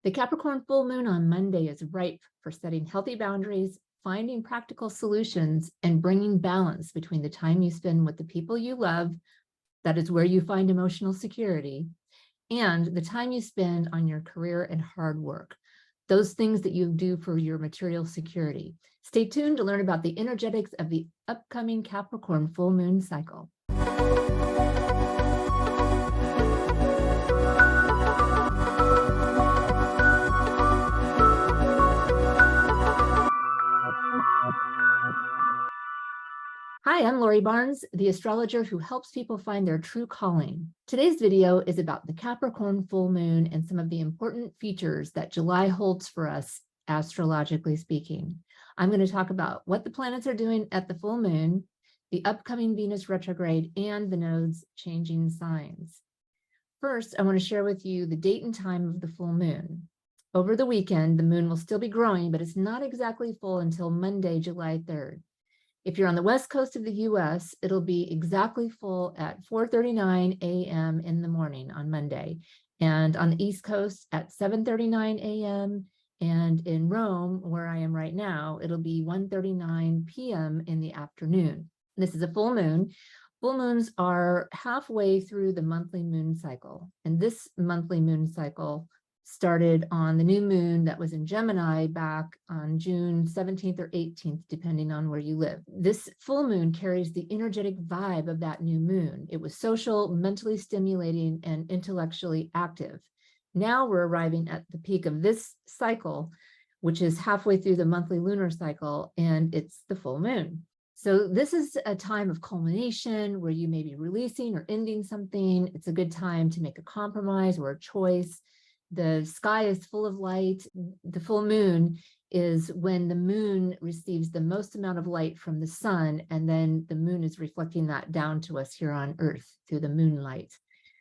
The Capricorn full moon on Monday is ripe for setting healthy boundaries, finding practical solutions, and bringing balance between the time you spend with the people you love, that is where you find emotional security, and the time you spend on your career and hard work, those things that you do for your material security. Stay tuned to learn about the energetics of the upcoming Capricorn full moon cycle. Hi, I'm Lori Barnes, the astrologer who helps people find their true calling. Today's video is about the Capricorn full moon and some of the important features that July holds for us, astrologically speaking. I'm going to talk about what the planets are doing at the full moon, the upcoming Venus retrograde, and the nodes changing signs. First, I want to share with you the date and time of the full moon. Over the weekend, the moon will still be growing, but it's not exactly full until Monday, July 3rd. If you're on the west coast of the US, it'll be exactly full at 4:39 a.m. in the morning on Monday, and on the east coast at 7:39 a.m. and in Rome, where I am right now, it'll be 1:39 p.m. in the afternoon. This is a full moon. Full moons are halfway through the monthly moon cycle, and this monthly moon cycle started on the new moon that was in Gemini back on June 17th or 18th, depending on where you live. This full moon carries the energetic vibe of that new moon. It was social, mentally stimulating, and intellectually active. Now we're arriving at the peak of this cycle, which is halfway through the monthly lunar cycle, and it's the full moon. So this is a time of culmination where you may be releasing or ending something. It's a good time to make a compromise or a choice. The sky is full of light. The full moon is when the moon receives the most amount of light from the sun, and then the moon is reflecting that down to us here on Earth through the moonlight.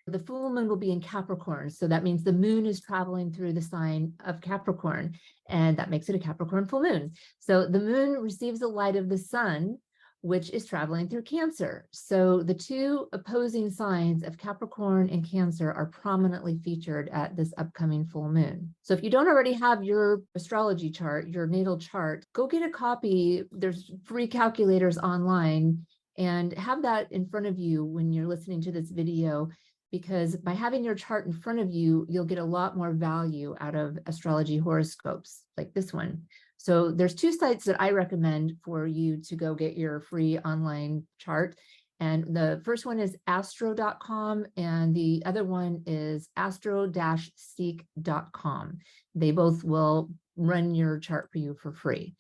The full moon will be in Capricorn, so that means the moon is traveling through the sign of Capricorn, and that makes it a Capricorn full moon. So the moon receives the light of the sun, which is traveling through Cancer. So the two opposing signs of Capricorn and Cancer are prominently featured at this upcoming full moon. So if you don't already have your astrology chart, your natal chart, go get a copy. There's free calculators online, and have that in front of you when you're listening to this video, because by having your chart in front of you, you'll get a lot more value out of astrology horoscopes like this one. So there's two sites that I recommend for you to go get your free online chart. And the first one is astro.com, and the other one is astro-seek.com. They both will run your chart for you for free.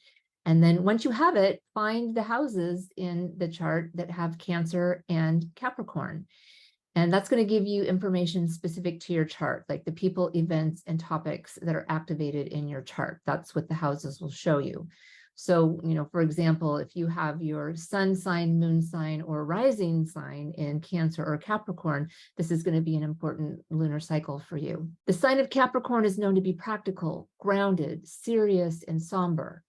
And then once you have it, find the houses in the chart that have Cancer and Capricorn. And that's going to give you information specific to your chart, like the people, events, and topics that are activated in your chart. That's what the houses will show you. So, for example, if you have your sun sign, moon sign, or rising sign in Cancer or Capricorn, this is going to be an important lunar cycle for you. The sign of Capricorn is known to be practical, grounded, serious, and somber.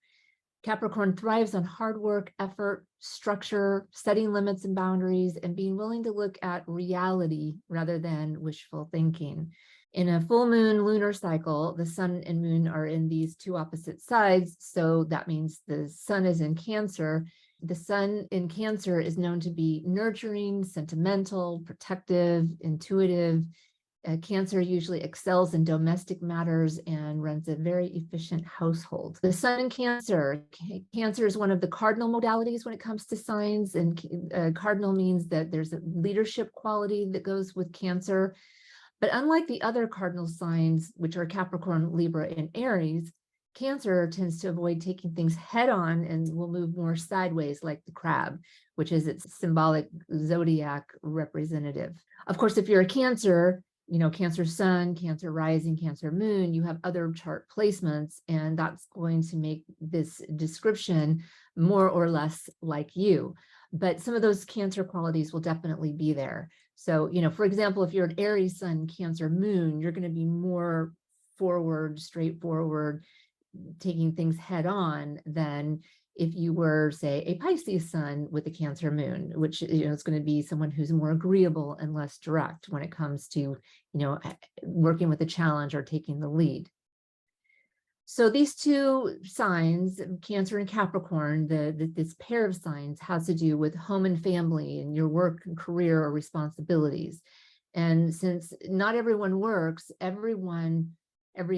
Capricorn thrives on hard work, effort, structure, setting limits and boundaries, and being willing to look at reality rather than wishful thinking. In a full moon lunar cycle, the sun and moon are in these two opposite sides. So that means the sun is in Cancer. The sun in Cancer is known to be nurturing, sentimental, protective, intuitive. Cancer usually excels in domestic matters and runs a very efficient household. The sun in Cancer is one of the cardinal modalities when it comes to signs, and cardinal means that there's a leadership quality that goes with Cancer. But unlike the other cardinal signs, which are Capricorn, Libra, and Aries, Cancer tends to avoid taking things head on and will move more sideways, like the crab, which is its symbolic zodiac representative. Of course, if you're a Cancer, Cancer sun, Cancer rising, Cancer moon, you have other chart placements, and that's going to make this description more or less like you. But some of those Cancer qualities will definitely be there. So, for example, if you're an Aries sun, Cancer moon, you're going to be more forward, straightforward, taking things head on than if you were, say, a Pisces sun with a Cancer moon, which is going to be someone who's more agreeable and less direct when it comes to working with a challenge or taking the lead. So these two signs, Cancer and Capricorn, this pair of signs has to do with home and family and your work and career or responsibilities. And since not everyone works, every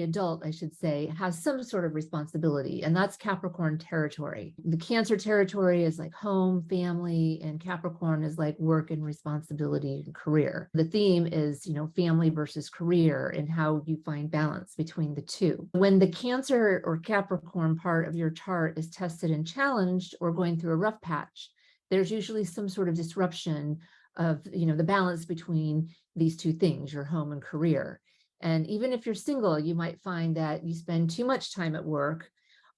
adult, I should say, has some sort of responsibility, and that's Capricorn territory. The Cancer territory is like home, family, and Capricorn is like work and responsibility and career. The theme is, family versus career and how you find balance between the two. When the Cancer or Capricorn part of your chart is tested and challenged or going through a rough patch, there's usually some sort of disruption of, the balance between these two things, your home and career. And even if you're single, you might find that you spend too much time at work,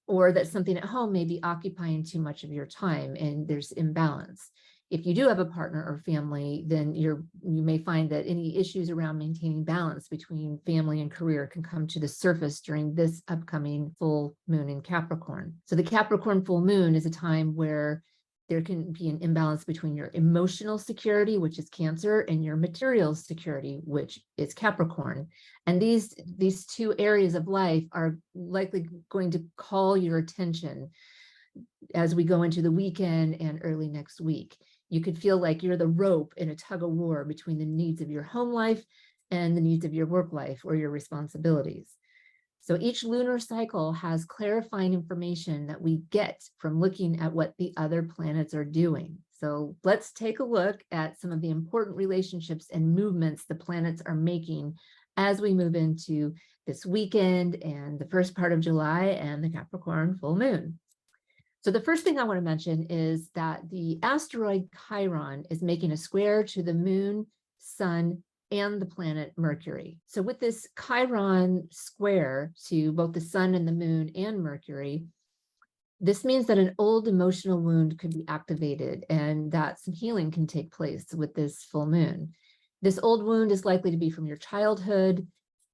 or that something at home may be occupying too much of your time and there's imbalance. If you do have a partner or family, then you may find that any issues around maintaining balance between family and career can come to the surface during this upcoming full moon in Capricorn. So the Capricorn full moon is a time where there can be an imbalance between your emotional security, which is Cancer, and your material security, which is Capricorn. And these two areas of life are likely going to call your attention as we go into the weekend and early next week. You could feel like you're the rope in a tug of war between the needs of your home life and the needs of your work life or your responsibilities. So each lunar cycle has clarifying information that we get from looking at what the other planets are doing. So let's take a look at some of the important relationships and movements the planets are making as we move into this weekend and the first part of July and the Capricorn full moon. So the first thing I want to mention is that the asteroid Chiron is making a square to the moon, sun, and the planet Mercury. So with this Chiron square to both the sun and the moon and Mercury, this means that an old emotional wound could be activated and that some healing can take place with this full moon. This old wound is likely to be from your childhood.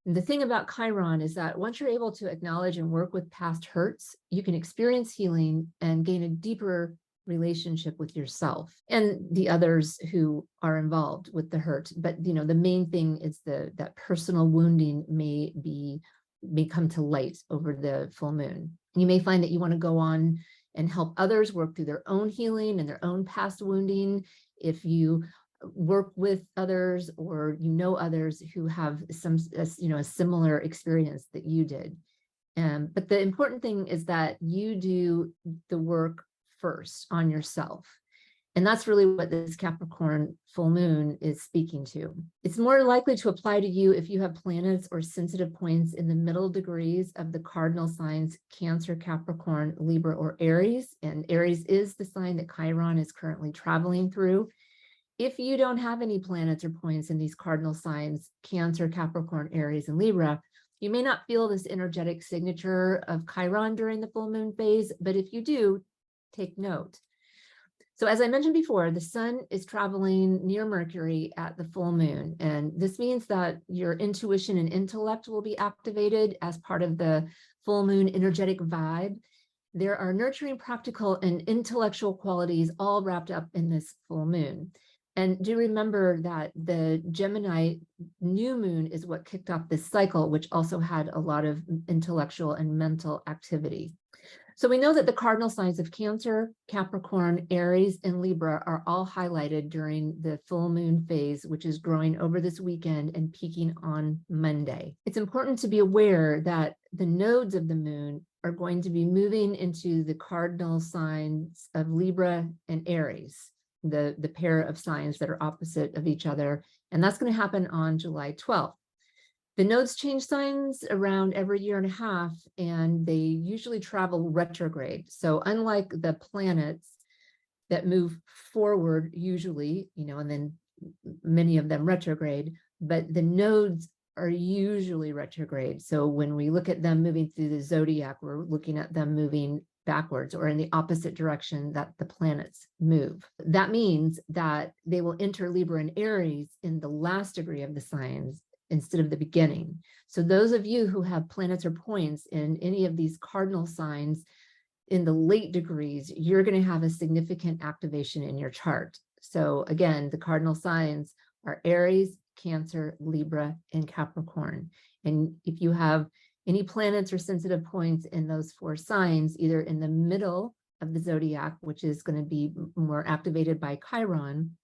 And the thing about Chiron is that once you're able to acknowledge and work with past hurts, you can experience healing and gain a deeper relationship with yourself and the others who are involved with the hurt. But the main thing is that personal wounding may come to light over the full moon. You may find that you want to go on and help others work through their own healing and their own past wounding. If you work with others or others who have a similar experience that you did. But the important thing is that you do the work first on yourself. And that's really what this Capricorn full moon is speaking to. It's more likely to apply to you if you have planets or sensitive points in the middle degrees of the cardinal signs Cancer, Capricorn, Libra, or Aries. And Aries is the sign that Chiron is currently traveling through. If you don't have any planets or points in these cardinal signs, Cancer, Capricorn, Aries, and Libra, you may not feel this energetic signature of Chiron during the full moon phase, but if you do, take note. So as I mentioned before, the sun is traveling near Mercury at the full moon, and this means that your intuition and intellect will be activated as part of the full moon energetic vibe. There are nurturing, practical, and intellectual qualities all wrapped up in this full moon. And do remember that the Gemini new moon is what kicked off this cycle, which also had a lot of intellectual and mental activity. So we know that the cardinal signs of Cancer, Capricorn, Aries, and Libra are all highlighted during the full moon phase, which is growing over this weekend and peaking on Monday. It's important to be aware that the nodes of the moon are going to be moving into the cardinal signs of Libra and Aries, the pair of signs that are opposite of each other. And that's going to happen on July 12th. The nodes change signs around every year and a half, and they usually travel retrograde. So unlike the planets that move forward usually, and then many of them retrograde, but the nodes are usually retrograde. So when we look at them moving through the zodiac, we're looking at them moving backwards or in the opposite direction that the planets move. That means that they will enter Libra and Aries in the last degree of the signs instead of the beginning. So those of you who have planets or points in any of these cardinal signs in the late degrees, you're going to have a significant activation in your chart. So again, the cardinal signs are Aries, Cancer, Libra, and Capricorn. And if you have Any planets or sensitive points in those 4 signs, either in the middle of the zodiac, which is going to be more activated by Chiron,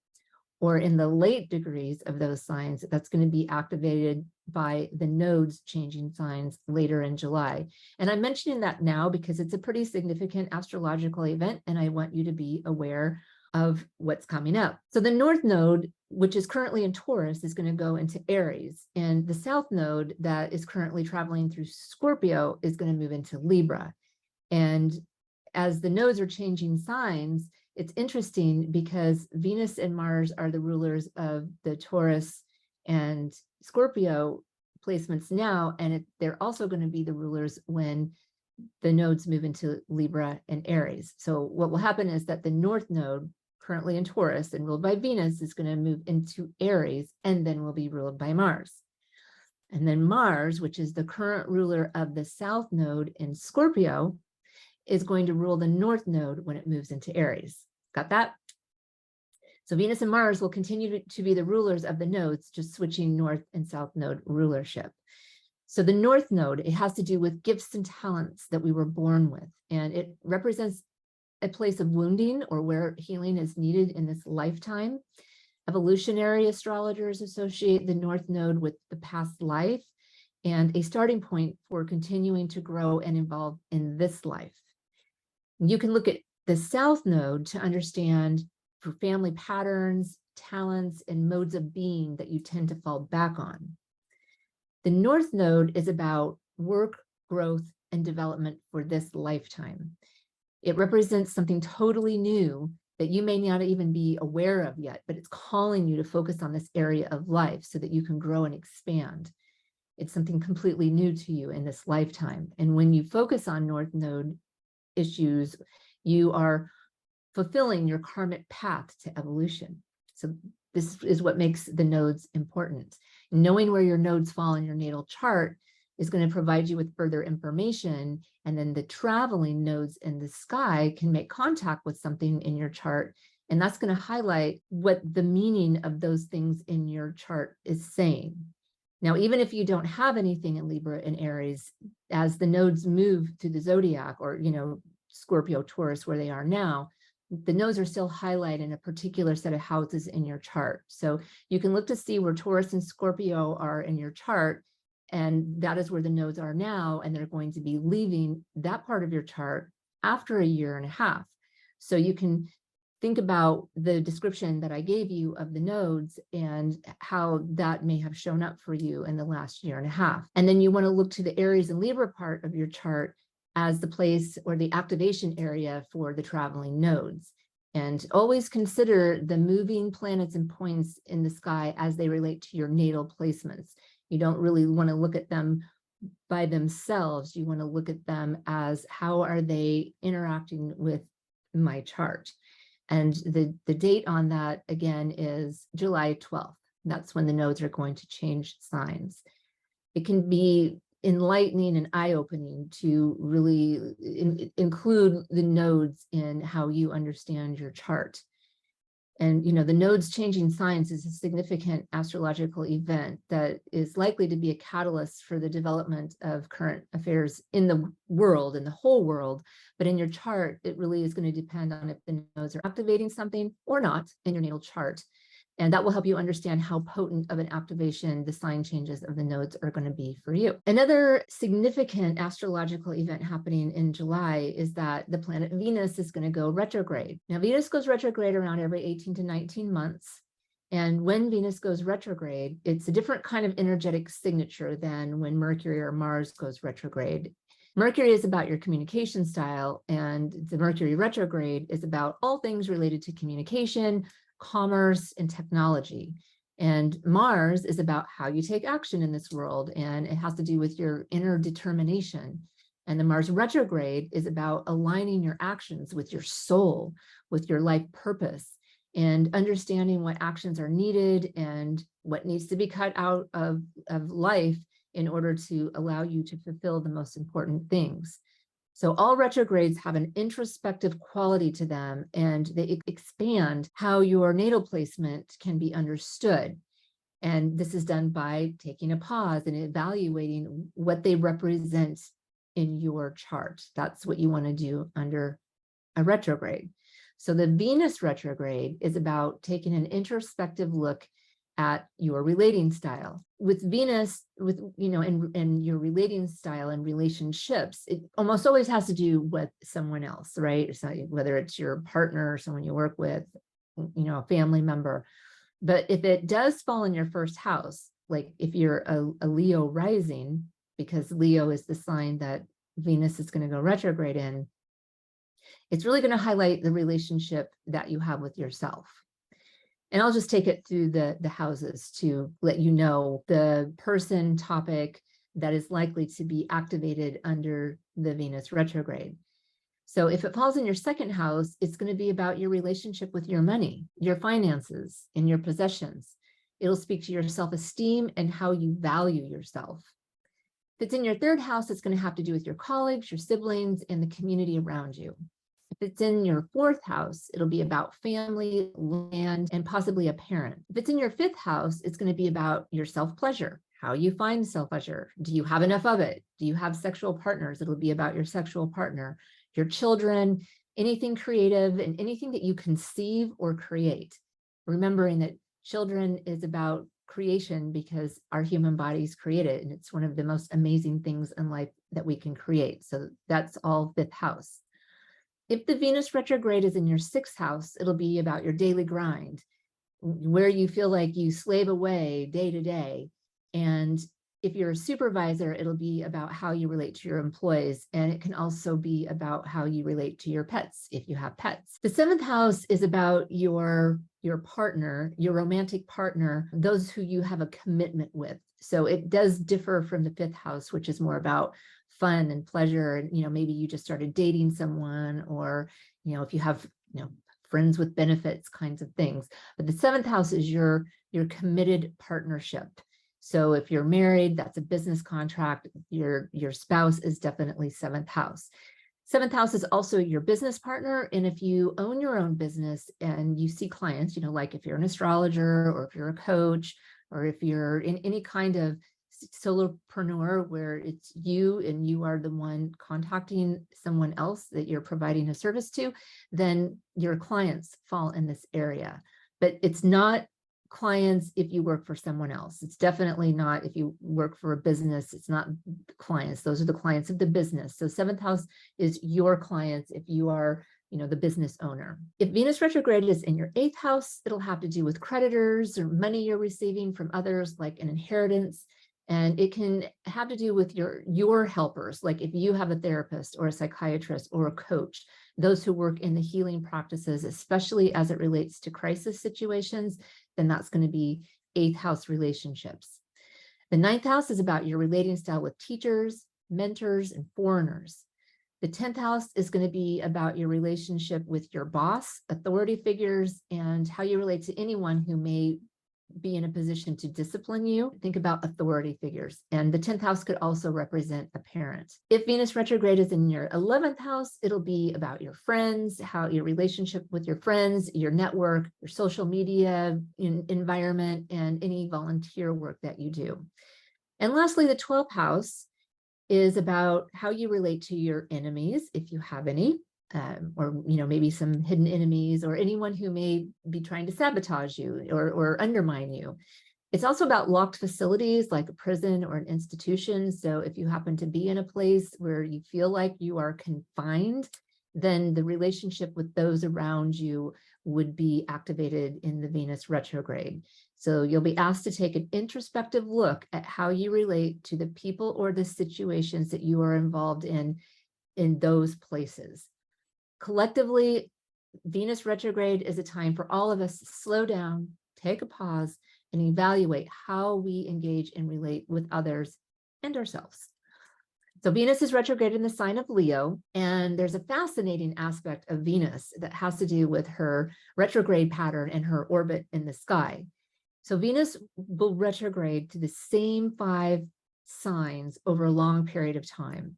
or in the late degrees of those signs, that's going to be activated by the nodes changing signs later in July. And I'm mentioning that now because it's a pretty significant astrological event, and I want you to be aware of what's coming up. So the North Node, which is currently in Taurus, is going to go into Aries, and the South Node that is currently traveling through Scorpio is going to move into Libra. And as the nodes are changing signs, it's interesting because Venus and Mars are the rulers of the Taurus and Scorpio placements now, and they're also going to be the rulers when the nodes move into Libra and Aries. So what will happen is that the North Node, currently in Taurus and ruled by Venus, is going to move into Aries and then will be ruled by Mars. And then Mars, which is the current ruler of the South Node in Scorpio, is going to rule the North Node when it moves into Aries. Got that? So Venus and Mars will continue to be the rulers of the nodes, just switching North and South Node rulership. So the North Node, it has to do with gifts and talents that we were born with, and it represents a place of wounding or where healing is needed in this lifetime. Evolutionary astrologers associate the North Node with the past life and a starting point for continuing to grow and evolve in this life. You can look at the South Node to understand for family patterns, talents, and modes of being that you tend to fall back on. The North Node is about work, growth, and development for this lifetime. It represents something totally new that you may not even be aware of yet, but it's calling you to focus on this area of life so that you can grow and expand. It's something completely new to you in this lifetime. And when you focus on North Node issues, you are fulfilling your karmic path to evolution. So this is what makes the nodes important. Knowing where your nodes fall in your natal chart is going to provide you with further information, and then the traveling nodes in the sky can make contact with something in your chart, and that's going to highlight what the meaning of those things in your chart is saying. Now, even if you don't have anything in Libra and Aries, as the nodes move through the zodiac, or Scorpio, Taurus, where they are now, the nodes are still highlighted in a particular set of houses in your chart. So you can look to see where Taurus and Scorpio are in your chart, and that is where the nodes are now, and they're going to be leaving that part of your chart after a year and a half. So you can think about the description that I gave you of the nodes and how that may have shown up for you in the last year and a half. And then you want to look to the Aries and Libra part of your chart as the place or the activation area for the traveling nodes. And always consider the moving planets and points in the sky as they relate to your natal placements. You don't really want to look at them by themselves. You want to look at them as, how are they interacting with my chart? And the date on that, again, is July 12th. That's when the nodes are going to change signs. It can be enlightening and eye-opening to really include the nodes in how you understand your chart. And, the nodes changing signs is a significant astrological event that is likely to be a catalyst for the development of current affairs in the world, in the whole world. But in your chart, it really is going to depend on if the nodes are activating something or not in your natal chart. And that will help you understand how potent of an activation the sign changes of the nodes are going to be for you. Another significant astrological event happening in July is that the planet Venus is going to go retrograde. Now, Venus goes retrograde around every 18 to 19 months. And when Venus goes retrograde, it's a different kind of energetic signature than when Mercury or Mars goes retrograde. Mercury is about your communication style, and the Mercury retrograde is about all things related to communication, commerce, and technology. And Mars is about how you take action in this world, and it has to do with your inner determination. And the Mars retrograde is about aligning your actions with your soul, with your life purpose, and understanding what actions are needed and what needs to be cut out of life in order to allow you to fulfill the most important things. So all retrogrades have an introspective quality to them, and they expand how your natal placement can be understood. And this is done by taking a pause and evaluating what they represent in your chart. That's what you want to do under a retrograde. So the Venus retrograde is about taking an introspective look at your relating style. With Venus, and your relating style and relationships, it almost always has to do with someone else, right? So whether it's your partner or someone you work with, a family member. But if it does fall in your first house, like if you're a Leo rising, because Leo is the sign that Venus is going to go retrograde in, it's really going to highlight the relationship that you have with yourself. And I'll just take it through the houses to let you know the person topic that is likely to be activated under the Venus retrograde. So if it falls in your second house, it's going to be about your relationship with your money, your finances, and your possessions. It'll speak to your self-esteem and how you value yourself. If it's in your third house, it's going to have to do with your colleagues, your siblings, and the community around you. If it's in your fourth house, it'll be about family, land, and possibly a parent. If it's in your fifth house, it's going to be about your self-pleasure, how you find self-pleasure. Do you have enough of it? Do you have sexual partners? It'll be about your sexual partner, your children, anything creative, and anything that you conceive or create. Remembering that children is about creation because our human bodies create it, and it's one of the most amazing things in life that we can create. So that's all fifth house. If the Venus retrograde is in your sixth house, it'll be about your daily grind, where you feel like you slave away day to day. And if you're a supervisor, it'll be about how you relate to your employees. And it can also be about how you relate to your pets, if you have pets. The seventh house is about your partner, your romantic partner, those who you have a commitment with. So it does differ from the fifth house, which is more about fun and pleasure. And, maybe you just started dating someone, or, if you have, friends with benefits kinds of things. But the seventh house is your committed partnership. So if you're married, that's a business contract. Your spouse is definitely seventh house. Seventh house is also your business partner. And if you own your own business and you see clients, like if you're an astrologer, or if you're a coach, or if you're in any kind of solopreneur where it's you and you are the one contacting someone else that you're providing a service to, then your clients fall in this area. But it's not clients if you work for someone else. It's definitely not if you work for a business. It's not clients. Those are the clients of the business. So seventh house is your clients if you are the business owner. If Venus retrograde is in your eighth house, it'll have to do with creditors or money you're receiving from others, like an inheritance. And it can have to do with your helpers, like if you have a therapist or a psychiatrist or a coach, those who work in the healing practices, especially as it relates to crisis situations, then that's going to be eighth house relationships. The ninth house is about your relating style with teachers, mentors, and foreigners. The 10th house is going to be about your relationship with your boss, authority figures, and how you relate to anyone who may be in a position to discipline you. Think about authority figures. And the 10th house could also represent a parent. If Venus retrograde is in your 11th house, it'll be about your friends, how your relationship with your friends, your network, your social media environment, and any volunteer work that you do. And lastly, the 12th house is about how you relate to your enemies, if you have any. Or maybe some hidden enemies, or anyone who may be trying to sabotage you or undermine you. It's also about locked facilities like a prison or an institution. So if you happen to be in a place where you feel like you are confined, then the relationship with those around you would be activated in the Venus retrograde. So you'll be asked to take an introspective look at how you relate to the people or the situations that you are involved in those places. Collectively, Venus retrograde is a time for all of us to slow down, take a pause, and evaluate how we engage and relate with others and ourselves. So Venus is retrograde in the sign of Leo, and there's a fascinating aspect of Venus that has to do with her retrograde pattern and her orbit in the sky. So Venus will retrograde to the same 5 signs over a long period of time.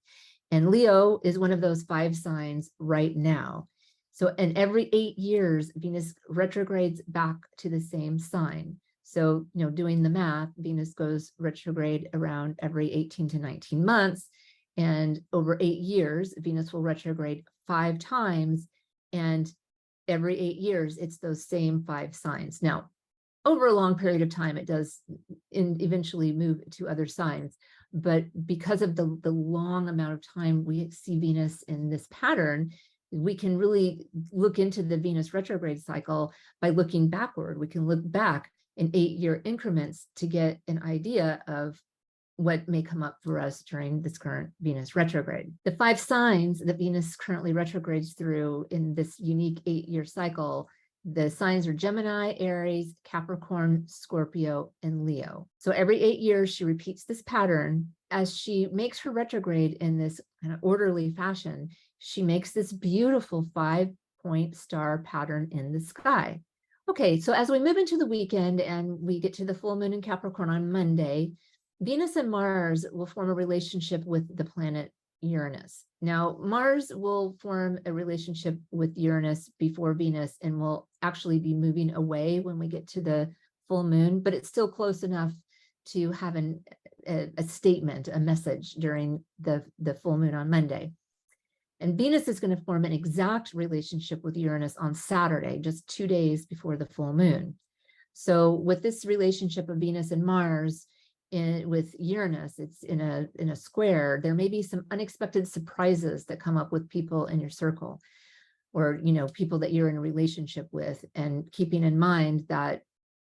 And Leo is one of those 5 signs right now. So, and every 8 years, Venus retrogrades back to the same sign. So, doing the math, Venus goes retrograde around every 18 to 19 months. And over 8 years, Venus will retrograde 5 times. And every 8 years, it's those same 5 signs. Now, over a long period of time, it does eventually move to other signs. But because of the long amount of time we see Venus in this pattern, we can really look into the Venus retrograde cycle by looking backward. We can look back in 8-year increments to get an idea of what may come up for us during this current Venus retrograde. The 5 signs that Venus currently retrogrades through in this unique 8-year cycle, the signs are Gemini, Aries, Capricorn, Scorpio, and Leo. So every 8 years, she repeats this pattern. As she makes her retrograde in this kind of orderly fashion, she makes this beautiful 5-point star pattern in the sky. Okay, so as we move into the weekend and we get to the full moon in Capricorn on Monday, Venus and Mars will form a relationship with the planet Uranus. Now, Mars will form a relationship with Uranus before Venus and will actually be moving away when we get to the full moon, but it's still close enough to have a statement, a message during the full moon on Monday. And Venus is going to form an exact relationship with Uranus on Saturday, just 2 days before the full moon. So with this relationship of Venus and Mars, with Uranus, it's in a square, there may be some unexpected surprises that come up with people in your circle, or people that you're in a relationship with, and keeping in mind that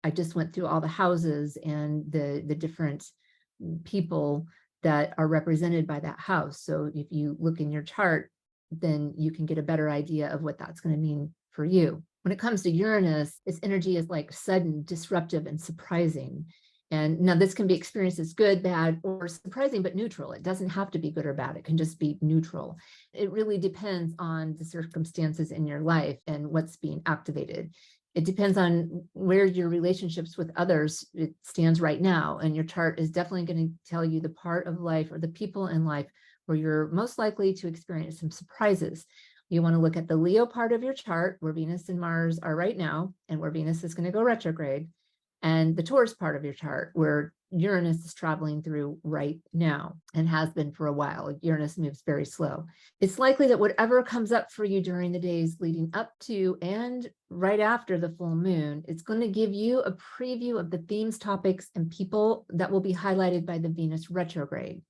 I just went through all the houses and the different people that are represented by that house. So if you look in your chart, then you can get a better idea of what that's going to mean for you. When it comes to Uranus, its energy is like sudden, disruptive, and surprising. And now this can be experienced as good, bad, or surprising, but neutral. It doesn't have to be good or bad. It can just be neutral. It really depends on the circumstances in your life and what's being activated. It depends on where your relationships with others it stands right now. And your chart is definitely going to tell you the part of life or the people in life where you're most likely to experience some surprises. You want to look at the Leo part of your chart, where Venus and Mars are right now, and where Venus is going to go retrograde, and the Taurus part of your chart, where Uranus is traveling through right now and has been for a while. Uranus moves very slow. It's likely that whatever comes up for you during the days leading up to and right after the full moon, it's going to give you a preview of the themes, topics, and people that will be highlighted by the Venus retrograde.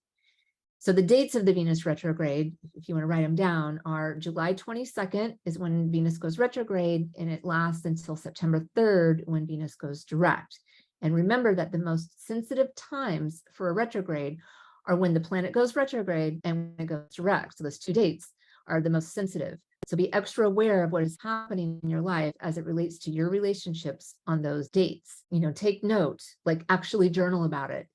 So the dates of the Venus retrograde, if you want to write them down, are July 22nd is when Venus goes retrograde, and it lasts until September 3rd when Venus goes direct. And remember that the most sensitive times for a retrograde are when the planet goes retrograde and when it goes direct. So those 2 dates are the most sensitive. So be extra aware of what is happening in your life as it relates to your relationships on those dates. Take note, like actually journal about it.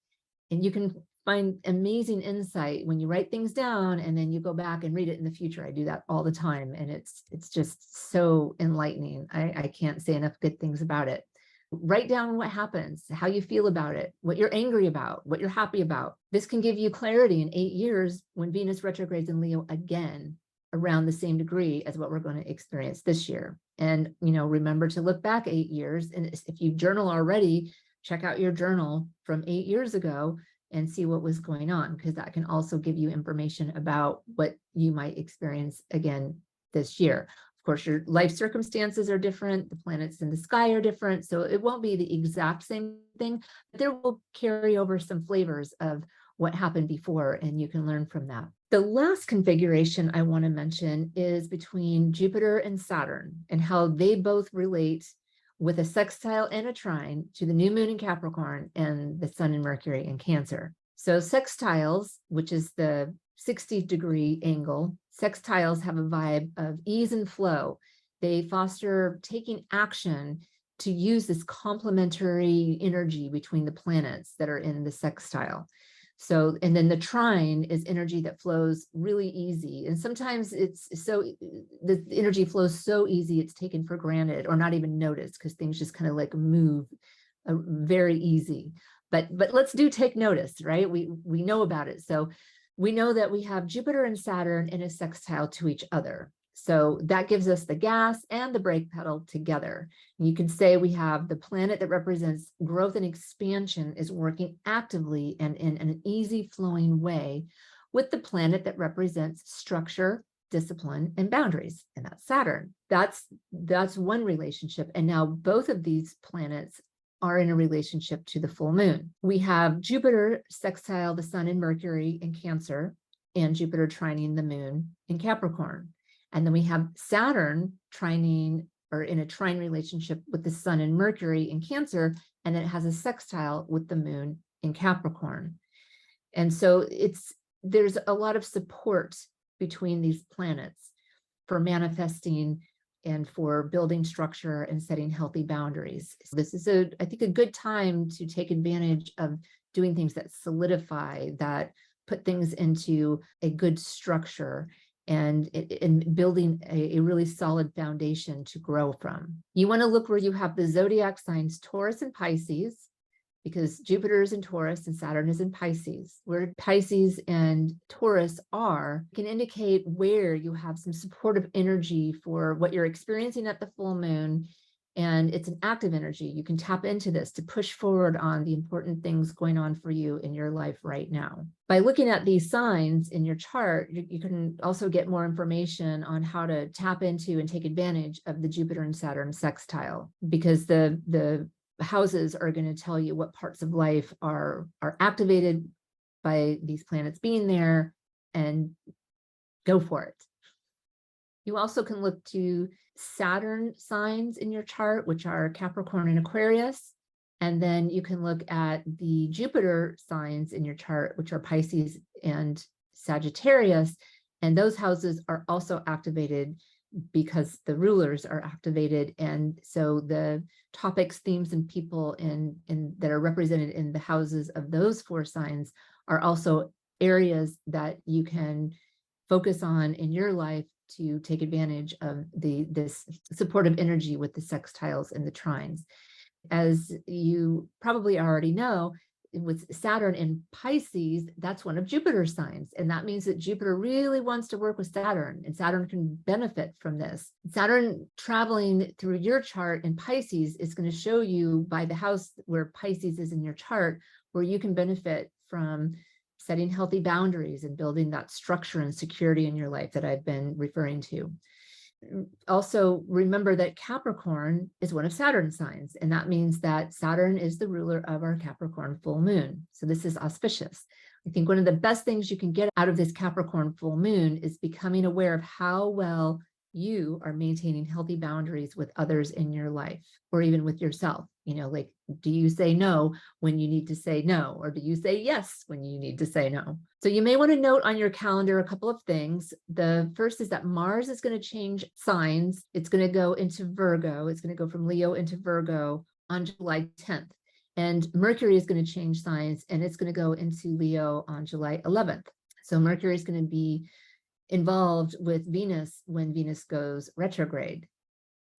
And you can find amazing insight when you write things down and then you go back and read it in the future. I do that all the time, and it's just so enlightening. I can't say enough good things about it. Write down what happens, how you feel about it, what you're angry about, what you're happy about. This can give you clarity in 8 years when Venus retrogrades in Leo again around the same degree as what we're going to experience this year. And remember to look back 8 years, and if you journal already, check out your journal from 8 years ago and see what was going on, because that can also give you information about what you might experience again this year. Of course, your life circumstances are different. The planets in the sky are different. So it won't be the exact same thing, but there will carry over some flavors of what happened before, and you can learn from that. The last configuration I want to mention is between Jupiter and Saturn, and how they both relate with a sextile and a trine to the new moon in Capricorn and the sun and Mercury in Cancer. So sextiles, which is the 60-degree angle, sextiles have a vibe of ease and flow. They foster taking action to use this complementary energy between the planets that are in the sextile. So, and then the trine is energy that flows really easy. And sometimes the energy flows so easy, it's taken for granted or not even noticed, because things just kind of like move very easy. But let's take notice, right? We know about it. So we know that we have Jupiter and Saturn in a sextile to each other. So that gives us the gas and the brake pedal together. And you can say we have the planet that represents growth and expansion is working actively and in an easy flowing way with the planet that represents structure, discipline, and boundaries, and that's Saturn. That's one relationship. And now both of these planets are in a relationship to the full moon. We have Jupiter sextile the sun and Mercury in Cancer, and Jupiter trining the moon in Capricorn. And then we have Saturn trining or in a trine relationship with the sun and Mercury in Cancer, and it has a sextile with the moon in Capricorn. And so there's a lot of support between these planets for manifesting and for building structure and setting healthy boundaries. So this is I think a good time to take advantage of doing things that solidify, that put things into a good structure and building a really solid foundation to grow from. You want to look where you have the zodiac signs Taurus and Pisces, because Jupiter is in Taurus and Saturn is in Pisces. Where Pisces and Taurus can indicate where you have some supportive energy for what you're experiencing at the full moon. And it's an active energy. You can tap into this to push forward on the important things going on for you in your life right now. By looking at these signs in your chart, you can also get more information on how to tap into and take advantage of the Jupiter and Saturn sextile, because the houses are going to tell you what parts of life are activated by these planets being there, and go for it. You also can look to Saturn signs in your chart, which are Capricorn and Aquarius. And then you can look at the Jupiter signs in your chart, which are Pisces and Sagittarius. And those houses are also activated because the rulers are activated. And so the topics, themes, and people that are represented in the houses of those four signs are also areas that you can focus on in your life to take advantage of this supportive energy with the sextiles and the trines. As you probably already know, with Saturn in Pisces, that's one of Jupiter's signs. And that means that Jupiter really wants to work with Saturn, and Saturn can benefit from this. Saturn traveling through your chart in Pisces is going to show you by the house where Pisces is in your chart, where you can benefit from setting healthy boundaries and building that structure and security in your life that I've been referring to. Also, remember that Capricorn is one of Saturn's signs, and that means that Saturn is the ruler of our Capricorn full moon. So this is auspicious. I think one of the best things you can get out of this Capricorn full moon is becoming aware of how well you are maintaining healthy boundaries with others in your life, or even with yourself. You know, like, do you say no when you need to say no, or do you say yes when you need to say no? So you may want to note on your calendar a couple of things. The first is that Mars is going to change signs. It's going to go into Virgo. It's going to go from Leo into Virgo on July 10th. And Mercury is going to change signs, and it's going to go into Leo on July 11th. So Mercury is going to be involved with Venus when Venus goes retrograde.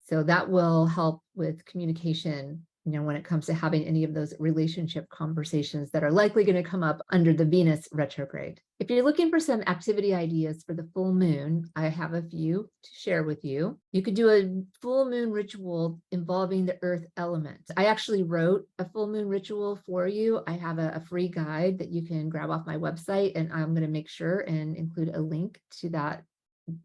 So that will help with communication, when it comes to having any of those relationship conversations that are likely going to come up under the Venus retrograde. If you're looking for some activity ideas for the full moon, I have a few to share with you. You could do a full moon ritual involving the earth element. I actually wrote a full moon ritual for you. I have a free guide that you can grab off my website, and I'm going to make sure and include a link to that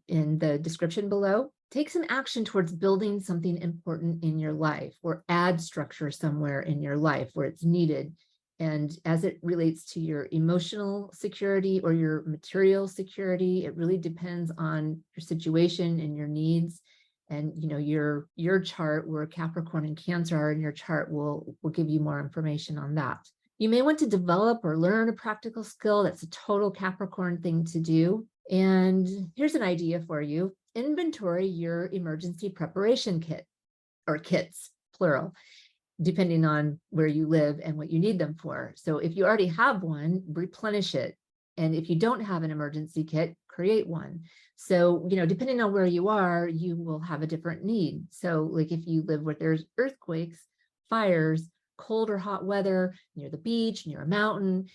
in the description below. Take some action towards building something important in your life, or add structure somewhere in your life where it's needed. And as it relates to your emotional security or your material security, it really depends on your situation and your needs. And your chart, where Capricorn and Cancer are in your chart, will give you more information on that. You may want to develop or learn a practical skill. That's a total Capricorn thing to do. And here's an idea for you. Inventory your emergency preparation kit, or kits, plural, depending on where you live and what you need them for. So if you already have one, replenish it. And if you don't have an emergency kit, create one. So, depending on where you are, you will have a different need. So like if you live where there's earthquakes, fires, cold or hot weather, near the beach, near a mountain,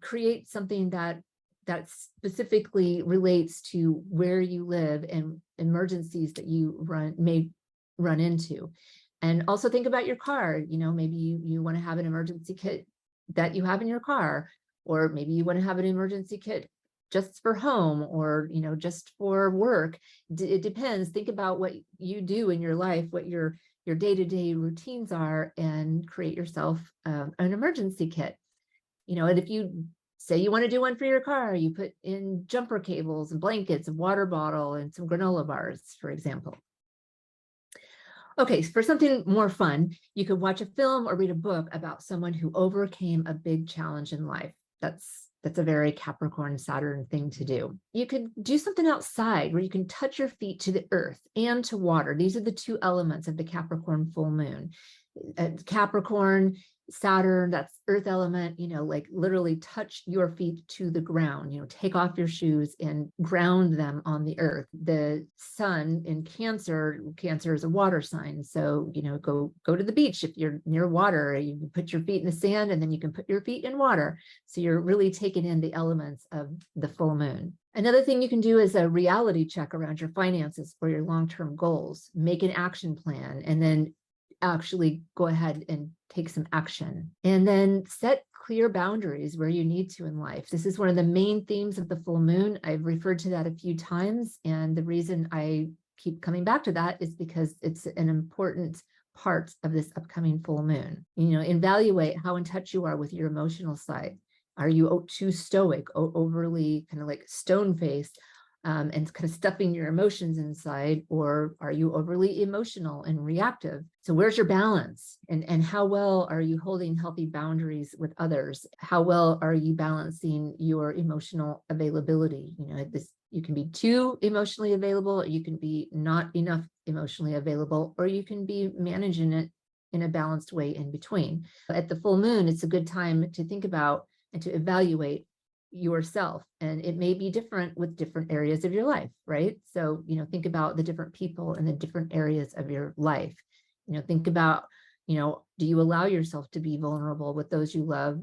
create something that that specifically relates to where you live and emergencies that you may run into. And also think about your car. Maybe you want to have an emergency kit that you have in your car, or maybe you want to have an emergency kit just for home, or just for work. It depends. Think about what you do in your life, what your day-to-day routines are, and create yourself an emergency kit. And if you say you want to do one for your car, you put in jumper cables and blankets, a water bottle, and some granola bars, for example. Okay, so for something more fun, you could watch a film or read a book about someone who overcame a big challenge in life. That's a very Capricorn Saturn thing to do. You could do something outside where you can touch your feet to the earth and to water. These are the two elements of the Capricorn full moon. Capricorn, Saturn, that's earth element, like literally touch your feet to the ground, take off your shoes and ground them on the earth. The sun in Cancer is a water sign. So, go to the beach. If you're near water, you can put your feet in the sand and then you can put your feet in water. So you're really taking in the elements of the full moon. Another thing you can do is a reality check around your finances or your long-term goals. Make an action plan and then actually go ahead and take some action, and then set clear boundaries where you need to in life. This is one of the main themes of the full moon. I've referred to that a few times, and the reason I keep coming back to that is because it's an important part of this upcoming full moon. Evaluate how in touch you are with your emotional side. Are you too stoic, overly kind of like stone-faced, and kind of stuffing your emotions inside, or are you overly emotional and reactive? So where's your balance, and how well are you holding healthy boundaries with others? How well are you balancing your emotional availability? You can be too emotionally available, or you can be not enough emotionally available, or you can be managing it in a balanced way in between. At the full moon, it's a good time to think about and to evaluate yourself, and it may be different with different areas of your life, right? So think about the different people in the different areas of your life. Think about, do you allow yourself to be vulnerable with those you love,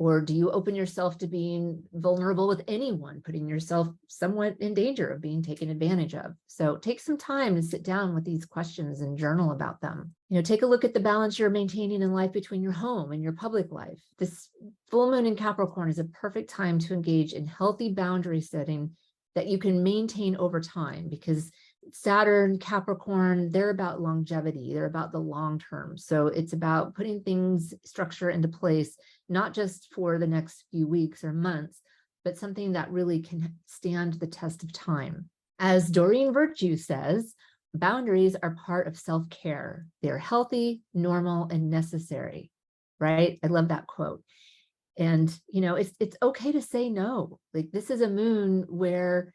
or do you open yourself to being vulnerable with anyone, putting yourself somewhat in danger of being taken advantage of? So take some time to sit down with these questions and journal about them. Take a look at the balance you're maintaining in life between your home and your public life. This full moon in Capricorn is a perfect time to engage in healthy boundary setting that you can maintain over time, because Saturn, Capricorn, they're about longevity. They're about the long term. So it's about putting things, structure into place, not just for the next few weeks or months, but something that really can stand the test of time. As Doreen Virtue says, boundaries are part of self-care. They're healthy, normal, and necessary, right? I love that quote. And, it's okay to say no. Like, this is a moon where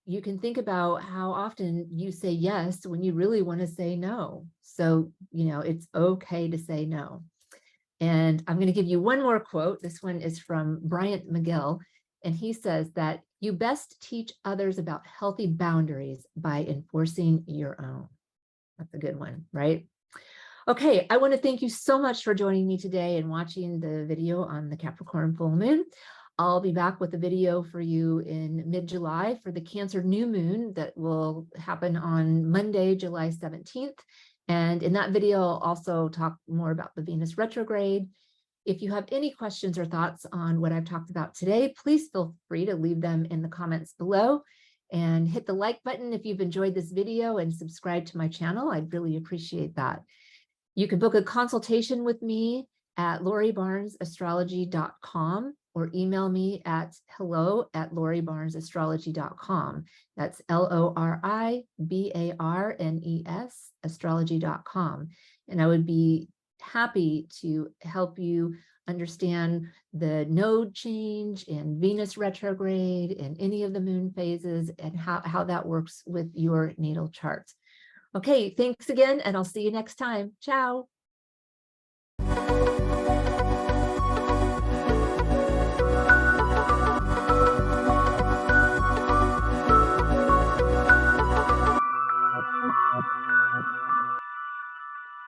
you can think about how often you say yes when you really want to say no. So, it's okay to say no. And I'm going to give you one more quote. This one is from Bryant McGill, and he says that you best teach others about healthy boundaries by enforcing your own. That's a good one, right? Okay, I want to thank you so much for joining me today and watching the video on the Capricorn full moon. I'll be back with a video for you in mid-July for the Cancer new moon that will happen on Monday, July 17th. And in that video, I'll also talk more about the Venus retrograde. If you have any questions or thoughts on what I've talked about today, please feel free to leave them in the comments below, and hit the like button if you've enjoyed this video, and subscribe to my channel. I'd really appreciate that. You can book a consultation with me at LoriBarnesAstrology.com, or email me at hello@LoriBarnesAstrology.com. That's LoriBarnes astrology.com. And I would be happy to help you understand the node change and Venus retrograde and any of the moon phases, and how that works with your natal chart. Okay, thanks again, and I'll see you next time. Ciao.